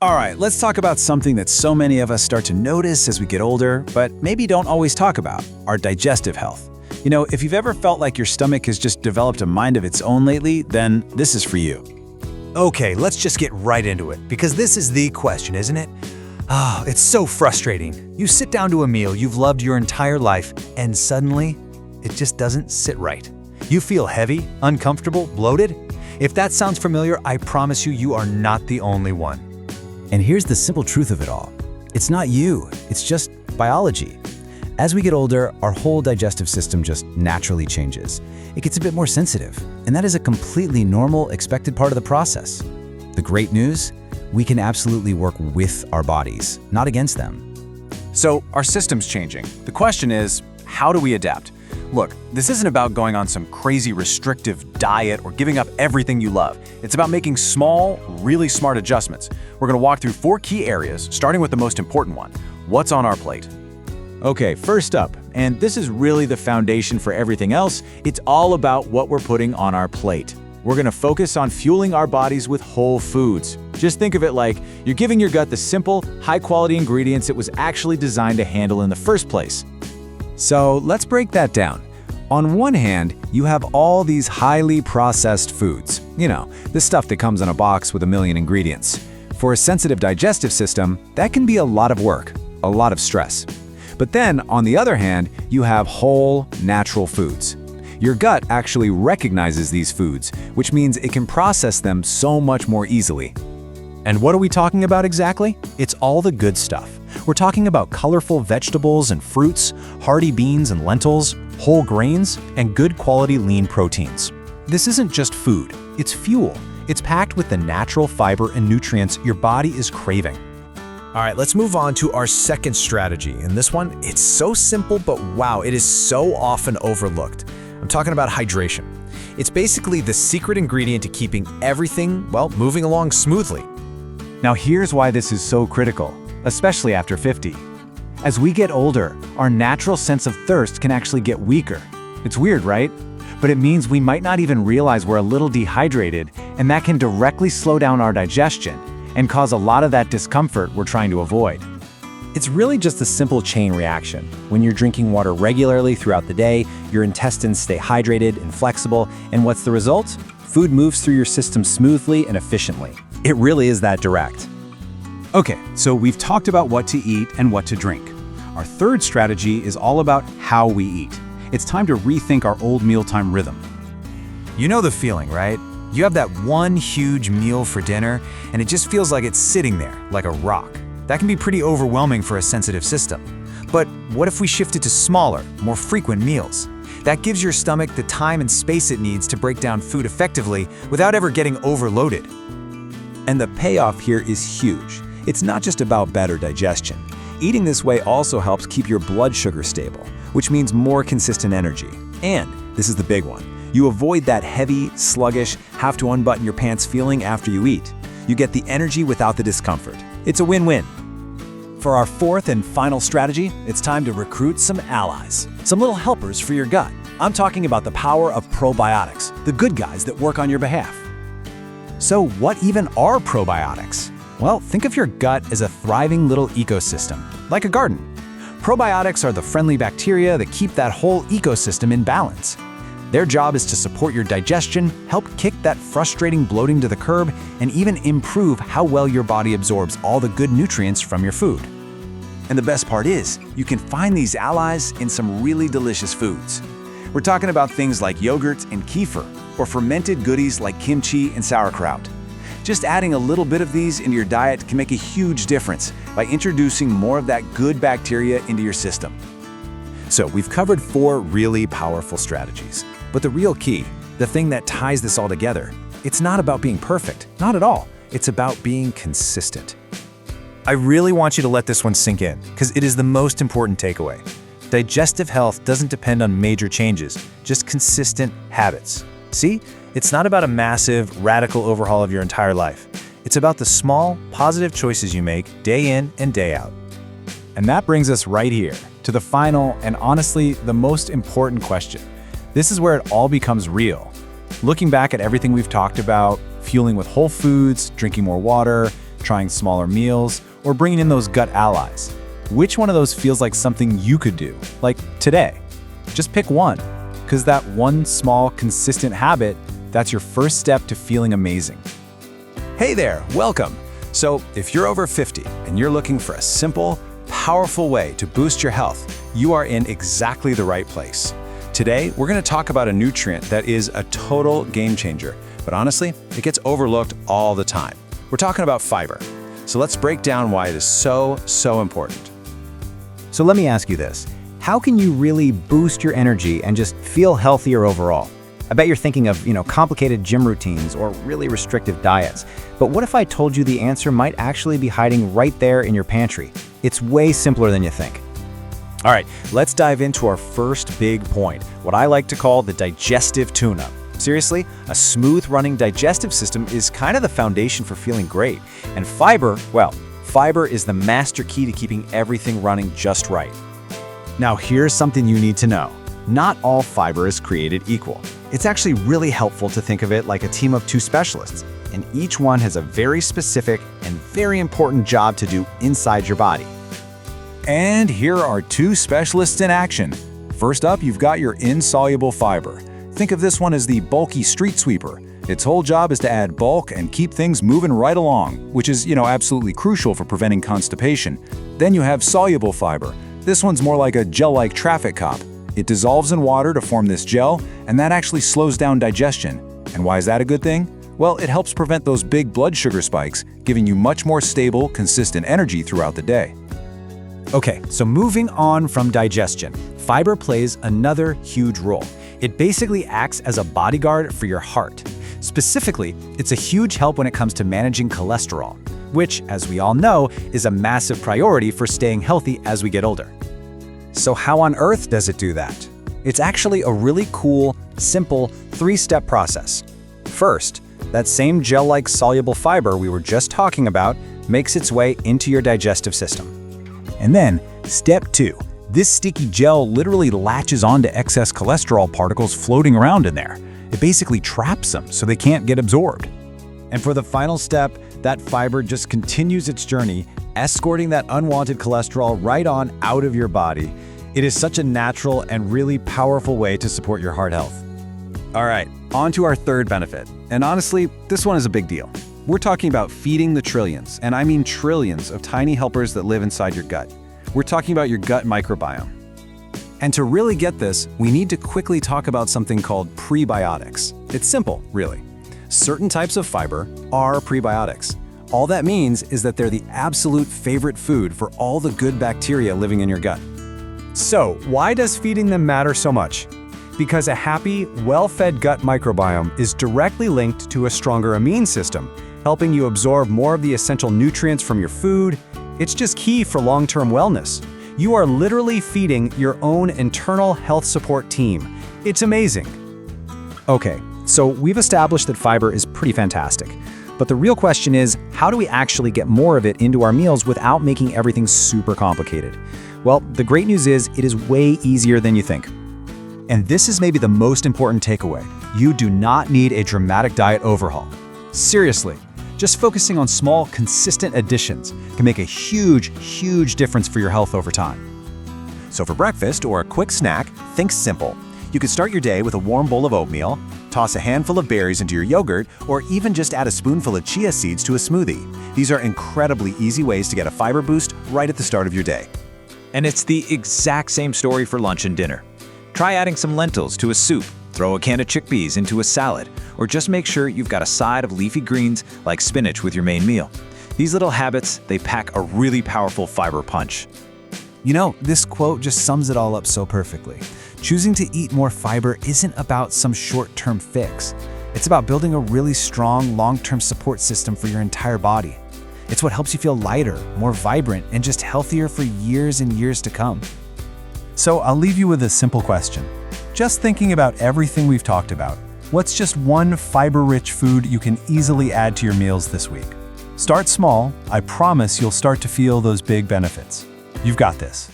All right, let's talk about something that so many of us start to notice as we get older, but maybe don't always talk about, our digestive health. You know, if you've ever felt like your stomach has just developed a mind of its own lately, then this is for you. Okay, let's just get right into it, because this is the question, isn't it? It's so frustrating. You sit down to a meal you've loved your entire life, and suddenly, it just doesn't sit right. You feel heavy, uncomfortable, bloated? If that sounds familiar, I promise you, you are not the only one. And here's the simple truth of it all. It's not you, it's just biology. As we get older, our whole digestive system just naturally changes. It gets a bit more sensitive, and that is a completely normal, expected part of the process. The great news? We can absolutely work with our bodies, not against them. So our system's changing. The question is, how do we adapt? Look, this isn't about going on some crazy restrictive diet or giving up everything you love. It's about making small, really smart adjustments. We're going to walk through 4 key areas, starting with the most important one: what's on our plate. Okay, first up, and this is really the foundation for everything else, it's all about what we're putting on our plate. We're going to focus on fueling our bodies with whole foods. Just think of it like you're giving your gut the simple, high-quality ingredients it was actually designed to handle in the first place. So let's break that down. On one hand, you have all these highly processed foods. You know, the stuff that comes in a box with a million ingredients. For a sensitive digestive system, that can be a lot of work, a lot of stress. But then, on the other hand, you have whole, natural foods. Your gut actually recognizes these foods, which means it can process them so much more easily. And what are we talking about exactly? It's all the good stuff. We're talking about colorful vegetables and fruits, hearty beans and lentils, whole grains, and good quality lean proteins. This isn't just food, it's fuel. It's packed with the natural fiber and nutrients your body is craving. All right, let's move on to our second strategy. And this one, it's so simple, but wow, it is so often overlooked. I'm talking about hydration. It's basically the secret ingredient to keeping everything, well, moving along smoothly. Now here's why this is so critical, especially after 50. As we get older, our natural sense of thirst can actually get weaker. It's weird, right? But it means we might not even realize we're a little dehydrated, and that can directly slow down our digestion and cause a lot of that discomfort we're trying to avoid. It's really just a simple chain reaction. When you're drinking water regularly throughout the day, your intestines stay hydrated and flexible, and what's the result? Food moves through your system smoothly and efficiently. It really is that direct. Okay, so we've talked about what to eat and what to drink. Our third strategy is all about how we eat. It's time to rethink our old mealtime rhythm. You know the feeling, right? You have that one huge meal for dinner, and it just feels like it's sitting there, like a rock. That can be pretty overwhelming for a sensitive system. But what if we shifted to smaller, more frequent meals? That gives your stomach the time and space it needs to break down food effectively without ever getting overloaded. And the payoff here is huge. It's not just about better digestion. Eating this way also helps keep your blood sugar stable, which means more consistent energy. And this is the big one. You avoid that heavy, sluggish, have to unbutton your pants feeling after you eat. You get the energy without the discomfort. It's a win-win. For our fourth and final strategy, it's time to recruit some allies, some little helpers for your gut. I'm talking about the power of probiotics, the good guys that work on your behalf. So what even are probiotics? Well, think of your gut as a thriving little ecosystem, like a garden. Probiotics are the friendly bacteria that keep that whole ecosystem in balance. Their job is to support your digestion, help kick that frustrating bloating to the curb, and even improve how well your body absorbs all the good nutrients from your food. And the best part is, you can find these allies in some really delicious foods. We're talking about things like yogurt and kefir, or fermented goodies like kimchi and sauerkraut. Just adding a little bit of these into your diet can make a huge difference by introducing more of that good bacteria into your system. So we've covered 4 really powerful strategies. But the real key, the thing that ties this all together, it's not about being perfect, not at all. It's about being consistent. I really want you to let this one sink in, because it is the most important takeaway. Digestive health doesn't depend on major changes, just consistent habits. See? It's not about a massive, radical overhaul of your entire life. It's about the small, positive choices you make day in and day out. And that brings us right here to the final and honestly the most important question. This is where it all becomes real. Looking back at everything we've talked about, fueling with whole foods, drinking more water, trying smaller meals, or bringing in those gut allies? Which one of those feels like something you could do, like today? Just pick one, because that one small, consistent habit, that's your first step to feeling amazing. Hey there, welcome. So if you're over 50 and you're looking for a simple, powerful way to boost your health, you are in exactly the right place. Today, we're going to talk about a nutrient that is a total game changer, but honestly, it gets overlooked all the time. We're talking about fiber. So let's break down why it is so important. So let me ask you this. How can you really boost your energy and just feel healthier overall? I bet you're thinking of, complicated gym routines or really restrictive diets. But what if I told you the answer might actually be hiding right there in your pantry? It's way simpler than you think. All right, let's dive into our first big point, what I like to call the digestive tune-up. Seriously, a smooth-running digestive system is kind of the foundation for feeling great. And fiber is the master key to keeping everything running just right. Now here's something you need to know. Not all fiber is created equal. It's actually really helpful to think of it like a team of two specialists, and each one has a very specific and very important job to do inside your body. And here are two specialists in action. First up, you've got your insoluble fiber. Think of this one as the bulky street sweeper. Its whole job is to add bulk and keep things moving right along, which is, absolutely crucial for preventing constipation. Then you have soluble fiber. This one's more like a gel-like traffic cop. It dissolves in water to form this gel, and that actually slows down digestion. And why is that a good thing? Well, it helps prevent those big blood sugar spikes, giving you much more stable, consistent energy throughout the day. Okay, so moving on from digestion, fiber plays another huge role. It basically acts as a bodyguard for your heart. Specifically, it's a huge help when it comes to managing cholesterol, which, as we all know, is a massive priority for staying healthy as we get older. So how on earth does it do that? It's actually a really cool, simple, three-step process. First, that same gel-like soluble fiber we were just talking about makes its way into your digestive system. And then, step 2. This sticky gel literally latches onto excess cholesterol particles floating around in there. It basically traps them so they can't get absorbed. And for the final step, that fiber just continues its journey, escorting that unwanted cholesterol right on out of your body. It is such a natural and really powerful way to support your heart health. All right, on to our third benefit. And honestly, this one is a big deal. We're talking about feeding the trillions, and I mean trillions of tiny helpers that live inside your gut. We're talking about your gut microbiome. And to really get this, we need to quickly talk about something called prebiotics. It's simple, really. Certain types of fiber are prebiotics. All that means is that they're the absolute favorite food for all the good bacteria living in your gut. So, why does feeding them matter so much? Because a happy, well-fed gut microbiome is directly linked to a stronger immune system, helping you absorb more of the essential nutrients from your food. It's just key for long-term wellness. You are literally feeding your own internal health support team. It's amazing. Okay, so we've established that fiber is pretty fantastic. But the real question is, how do we actually get more of it into our meals without making everything super complicated? Well, the great news is it is way easier than you think. And this is maybe the most important takeaway. You do not need a dramatic diet overhaul. Seriously, just focusing on small, consistent additions can make a huge difference for your health over time. So for breakfast or a quick snack, think simple. You could start your day with a warm bowl of oatmeal, toss a handful of berries into your yogurt, or even just add a spoonful of chia seeds to a smoothie. These are incredibly easy ways to get a fiber boost right at the start of your day. And it's the exact same story for lunch and dinner. Try adding some lentils to a soup, throw a can of chickpeas into a salad, or just make sure you've got a side of leafy greens like spinach with your main meal. These little habits, they pack a really powerful fiber punch. This quote just sums it all up so perfectly. Choosing to eat more fiber isn't about some short-term fix. It's about building a really strong, long-term support system for your entire body. It's what helps you feel lighter, more vibrant, and just healthier for years and years to come. So I'll leave you with a simple question. Just thinking about everything we've talked about, what's just one fiber-rich food you can easily add to your meals this week? Start small. I promise you'll start to feel those big benefits. You've got this.